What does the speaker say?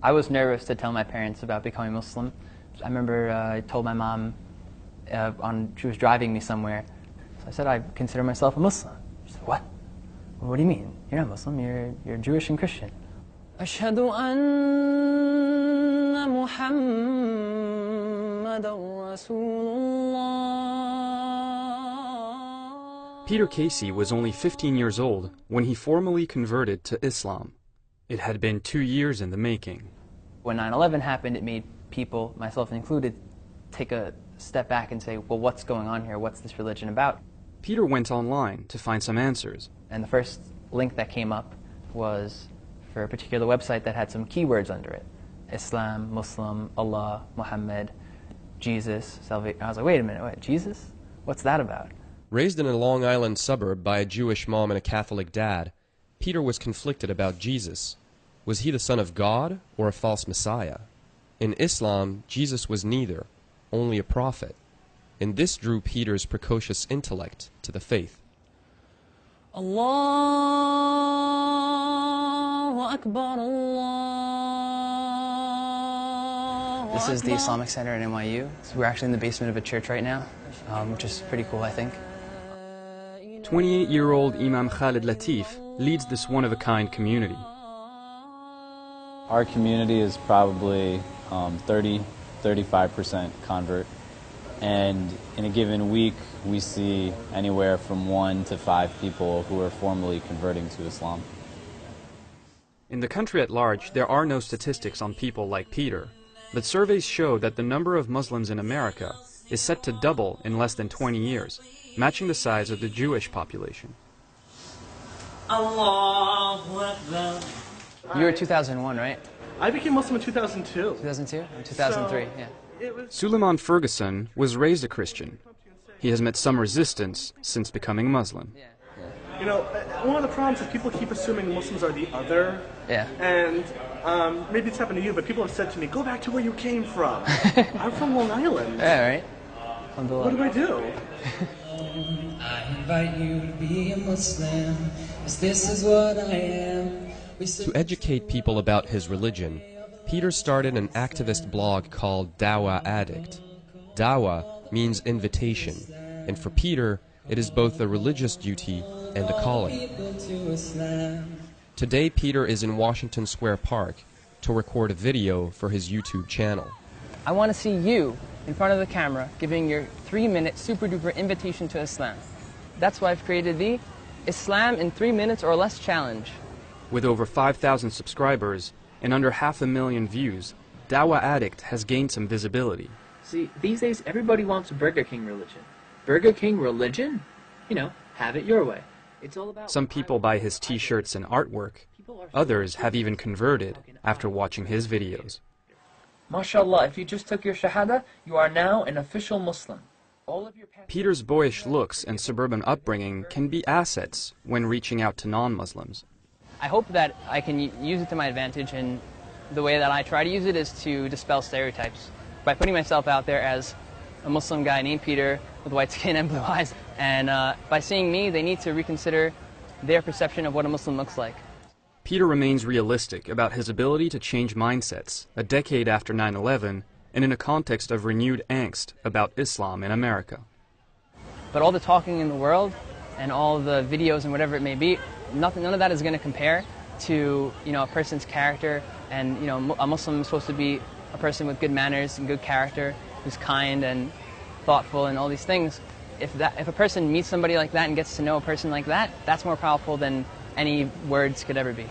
I was nervous to tell my parents about becoming Muslim. I remember I told my mom she was driving me somewhere. So I said, I consider myself a Muslim. She said, what? Well, what do you mean? You're not Muslim, you're Jewish and Christian. أشهد أن محمد رسول الله. Peter Casey was only 15 years old when he formally converted to Islam. It had been 2 years in the making. When 9/11 happened, it made people, myself included, take a step back and say, well, what's going on here? What's this religion about? Peter went online to find some answers. And the first link that came up was for a particular website that had some keywords under it. Islam, Muslim, Allah, Muhammad, Jesus, salvation. I was like, wait a minute, what, Jesus? What's that about? Raised in a Long Island suburb by a Jewish mom and a Catholic dad, Peter was conflicted about Jesus. Was he the son of God or a false Messiah? In Islam, Jesus was neither, only a prophet. And this drew Peter's precocious intellect to the faith. Allahu Akbar, Allah. This is the Islamic Center at NYU. So we're actually in the basement of a church right now, which is pretty cool, I think. 28-year-old Imam Khalid Latif leads this one-of-a-kind community. Our community is probably 30–35% convert, and in a given week we see anywhere from 1 to 5 people who are formally converting to Islam. In the country at large, there are no statistics on people like Peter, but surveys show that the number of Muslims in America is set to double in less than 20 years, matching the size of the Jewish population. Allahu Akbar. You were 2001, right? I became Muslim in 2002. 2002? Or 2003, yeah. Suleiman Ferguson was raised a Christian. He has met some resistance since becoming Muslim. You know, one of the problems is people keep assuming Muslims are the other. Yeah. And maybe it's happened to you, but people have said to me, go back to where you came from. I'm from Long Island. Yeah, right? What do I do? I invite you to be a Muslim, as this is what I am. To educate people about his religion, Peter started an activist blog called Dawah Addict. Dawah means invitation, and for Peter, it is both a religious duty and a calling. Today, Peter is in Washington Square Park to record a video for his YouTube channel. I want to see you in front of the camera giving your 3-minute super-duper invitation to Islam. That's why I've created the Islam in 3 minutes or less challenge. With over 5,000 subscribers and under 500,000 views, Dawah Addict has gained some visibility. See, these days everybody wants a Burger King religion. Burger King religion? You know, have it your way. It's all about... Some people buy his t-shirts and artwork. Others have even converted after watching his videos. MashaAllah, if you just took your Shahada, you are now an official Muslim. Peter's boyish looks and suburban upbringing can be assets when reaching out to non-Muslims. I hope that I can use it to my advantage, and the way that I try to use it is to dispel stereotypes by putting myself out there as a Muslim guy named Peter with white skin and blue eyes, and by seeing me, they need to reconsider their perception of what a Muslim looks like. Peter remains realistic about his ability to change mindsets a decade after 9/11 and in a context of renewed angst about Islam in America. But all the talking in the world and all the videos and whatever it may be, none of that is going to compare to, a person's character. And, a Muslim is supposed to be a person with good manners and good character, who's kind and thoughtful and all these things. If a person meets somebody like that and gets to know a person like that, that's more powerful than any words could ever be.